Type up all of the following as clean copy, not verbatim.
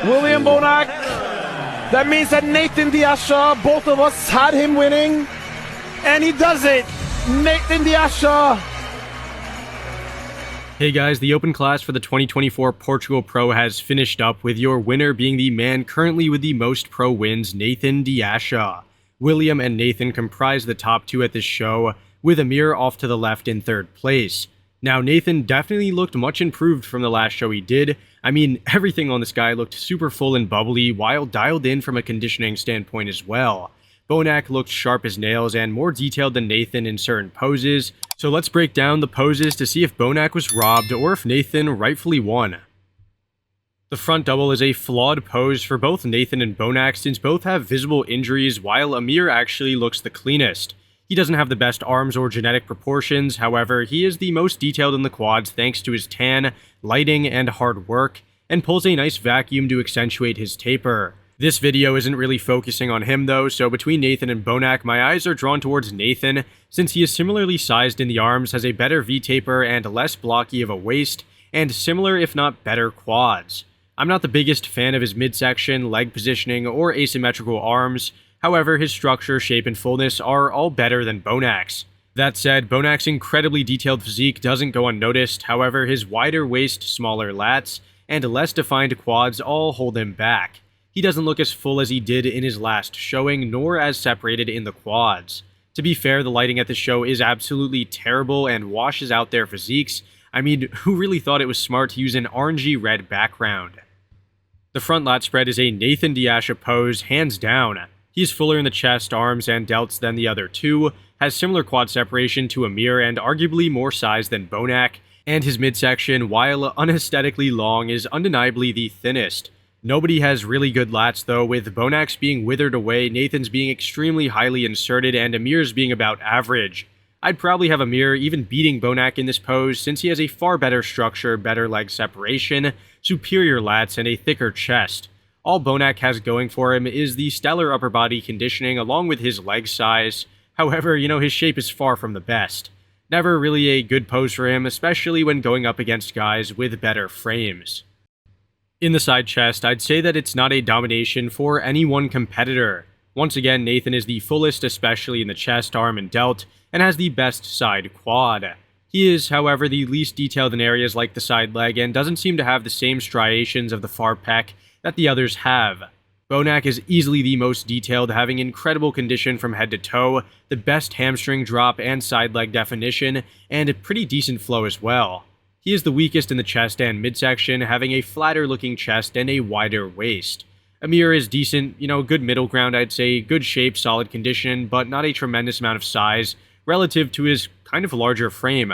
William Bonac. That means that Nathan Diasha, both of us had him winning, and he does it. Nathan Diasha. Hey guys, the open class for the 2024 Portugal Pro has finished up, with your winner being the man currently with the most pro wins, Nathan Diasha. William and Nathan comprise the top two at this show, with Amir off to the left in third place. Now, Nathan definitely looked much improved from the last show he did. I mean, everything on this guy looked super full and bubbly, while dialed in from a conditioning standpoint as well. Bonac looked sharp as nails and more detailed than Nathan in certain poses, so let's break down the poses to see if Bonac was robbed or if Nathan rightfully won. The front double is a flawed pose for both Nathan and Bonac, since both have visible injuries, while Amir actually looks the cleanest. He doesn't have the best arms or genetic proportions, however, he is the most detailed in the quads thanks to his tan, lighting, and hard work, and pulls a nice vacuum to accentuate his taper. This video isn't really focusing on him though, so between Nathan and Bonac, my eyes are drawn towards Nathan, since he is similarly sized in the arms, has a better V-taper and less blocky of a waist, and similar if not better quads. I'm not the biggest fan of his midsection, leg positioning, or asymmetrical arms. However, his structure, shape, and fullness are all better than Bonac's. That said, Bonac's incredibly detailed physique doesn't go unnoticed, however his wider waist, smaller lats, and less defined quads all hold him back. He doesn't look as full as he did in his last showing, nor as separated in the quads. To be fair, the lighting at the show is absolutely terrible and washes out their physiques. I mean, who really thought it was smart to use an orangey red background? The front lat spread is a Nathan Diasha pose, hands down. He is fuller in the chest, arms, and delts than the other two, has similar quad separation to Amir and arguably more size than Bonac, and his midsection, while unaesthetically long, is undeniably the thinnest. Nobody has really good lats though, with Bonac's being withered away, Nathan's being extremely highly inserted, and Amir's being about average. I'd probably have Amir even beating Bonac in this pose, since he has a far better structure, better leg separation, superior lats, and a thicker chest. All Bonac has going for him is the stellar upper body conditioning along with his leg size. However, his shape is far from the best. Never really a good pose for him, especially when going up against guys with better frames. In the side chest, I'd say that it's not a domination for any one competitor. Once again, Nathan is the fullest, especially in the chest, arm, and delt, and has the best side quad. He is, however, the least detailed in areas like the side leg and doesn't seem to have the same striations of the far pec that the others have. Bonac is easily the most detailed, having incredible condition from head to toe, the best hamstring drop and side leg definition, and a pretty decent flow as well. He is the weakest in the chest and midsection, having a flatter looking chest and a wider waist. Amir is decent, good middle ground I'd say, good shape, solid condition, but not a tremendous amount of size relative to his kind of larger frame.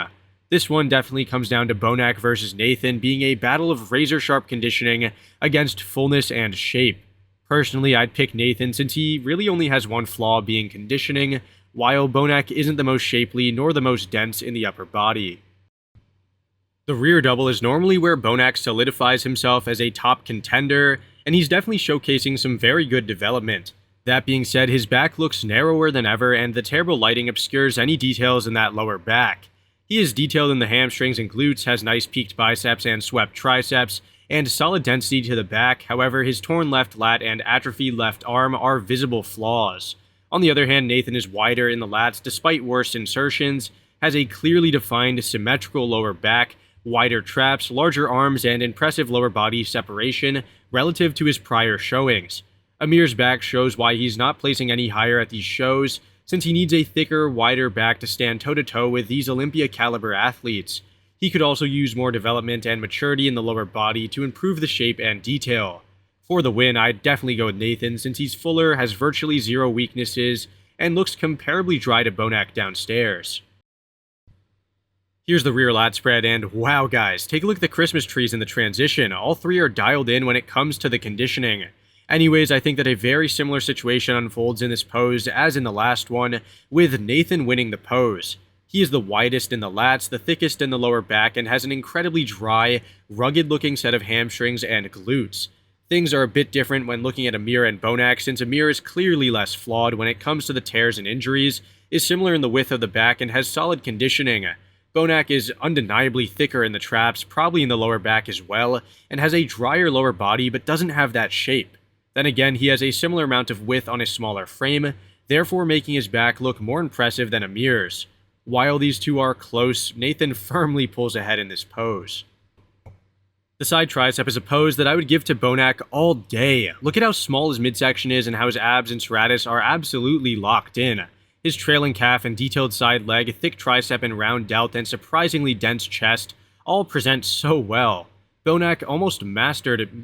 This one definitely comes down to Bonac versus Nathan being a battle of razor-sharp conditioning against fullness and shape. Personally, I'd pick Nathan since he really only has one flaw being conditioning, while Bonac isn't the most shapely nor the most dense in the upper body. The rear double is normally where Bonac solidifies himself as a top contender, and he's definitely showcasing some very good development. That being said, his back looks narrower than ever, and the terrible lighting obscures any details in that lower back. He is detailed in the hamstrings and glutes, has nice peaked biceps and swept triceps, and solid density to the back. However, his torn left lat and atrophied left arm are visible flaws. On the other hand, Nathan is wider in the lats despite worse insertions, has a clearly defined symmetrical lower back, wider traps, larger arms, and impressive lower body separation relative to his prior showings. Amir's back shows why he's not placing any higher at these shows, since he needs a thicker, wider back to stand toe-to-toe with these Olympia-caliber athletes. He could also use more development and maturity in the lower body to improve the shape and detail. For the win, I'd definitely go with Nathan since he's fuller, has virtually zero weaknesses, and looks comparably dry to Bonac downstairs. Here's the rear lat spread, and wow guys, take a look at the Christmas trees in the transition. All three are dialed in when it comes to the conditioning. Anyways, I think that a very similar situation unfolds in this pose as in the last one, with Nathan winning the pose. He is the widest in the lats, the thickest in the lower back, and has an incredibly dry, rugged-looking set of hamstrings and glutes. Things are a bit different when looking at Amir and Bonac, since Amir is clearly less flawed when it comes to the tears and injuries, is similar in the width of the back, and has solid conditioning. Bonac is undeniably thicker in the traps, probably in the lower back as well, and has a drier lower body but doesn't have that shape. Then again, he has a similar amount of width on his smaller frame, therefore making his back look more impressive than Amir's. While these two are close, Nathan firmly pulls ahead in this pose. The side tricep is a pose that I would give to Bonac all day. Look at how small his midsection is and how his abs and serratus are absolutely locked in. His trailing calf and detailed side leg, thick tricep and round delt, and surprisingly dense chest all present so well. Bonac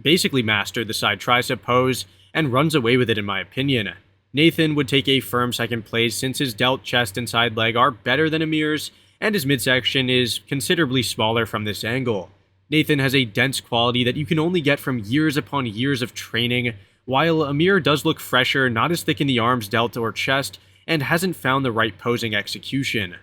basically mastered the side tricep pose and runs away with it in my opinion. Nathan would take a firm second place since his delt, chest, and side leg are better than Amir's, and his midsection is considerably smaller from this angle. Nathan has a dense quality that you can only get from years upon years of training, while Amir does look fresher, not as thick in the arms, delt, or chest, and hasn't found the right posing execution.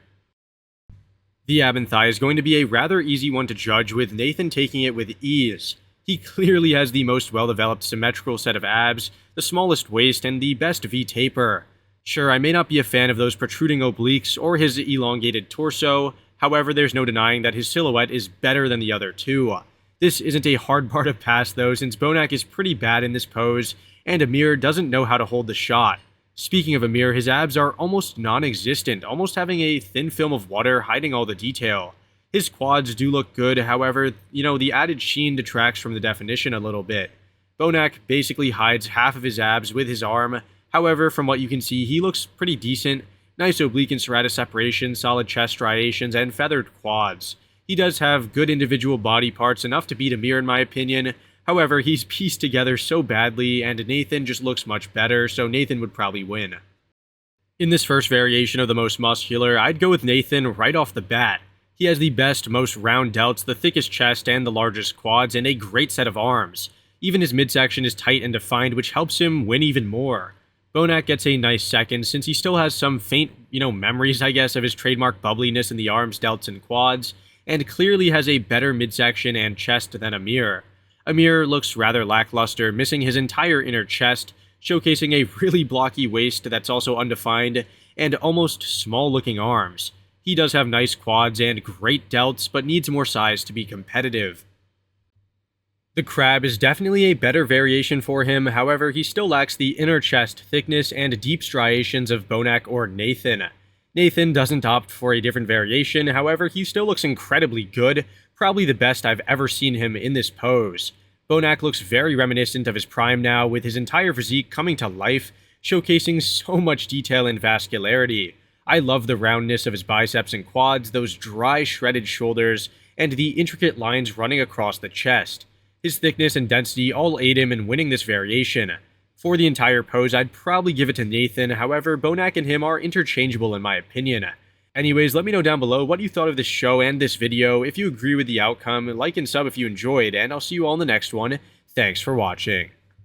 The ab and thigh is going to be a rather easy one to judge, with Nathan taking it with ease. He clearly has the most well-developed symmetrical set of abs, the smallest waist, and the best V-taper. Sure, I may not be a fan of those protruding obliques or his elongated torso, however, there's no denying that his silhouette is better than the other two. This isn't a hard bar to pass though, since Bonac is pretty bad in this pose, and Amir doesn't know how to hold the shot. Speaking of Amir, his abs are almost non-existent, almost having a thin film of water hiding all the detail. His quads do look good, however, the added sheen detracts from the definition a little bit. Bonac basically hides half of his abs with his arm, however, from what you can see, he looks pretty decent. Nice oblique and serratus separation, solid chest striations, and feathered quads. He does have good individual body parts, enough to beat Amir in my opinion. However, he's pieced together so badly, and Nathan just looks much better, so Nathan would probably win. In this first variation of the most muscular, I'd go with Nathan right off the bat. He has the best, most round delts, the thickest chest, and the largest quads, and a great set of arms. Even his midsection is tight and defined, which helps him win even more. Bonac gets a nice second, since he still has some faint, memories, I guess, of his trademark bubbliness in the arms, delts, and quads, and clearly has a better midsection and chest than Amir. Amir looks rather lackluster, missing his entire inner chest, showcasing a really blocky waist that's also undefined, and almost small-looking arms. He does have nice quads and great delts, but needs more size to be competitive. The crab is definitely a better variation for him, however, he still lacks the inner chest thickness and deep striations of Bonac or Nathan. Nathan doesn't opt for a different variation, however, he still looks incredibly good, probably the best I've ever seen him in this pose. Bonac looks very reminiscent of his prime now, with his entire physique coming to life, showcasing so much detail and vascularity. I love the roundness of his biceps and quads, those dry, shredded shoulders, and the intricate lines running across the chest. His thickness and density all aid him in winning this variation. For the entire pose, I'd probably give it to Nathan, however, Bonac and him are interchangeable in my opinion. Anyways, let me know down below what you thought of this show and this video. If you agree with the outcome, like and sub if you enjoyed, and I'll see you all in the next one. Thanks for watching.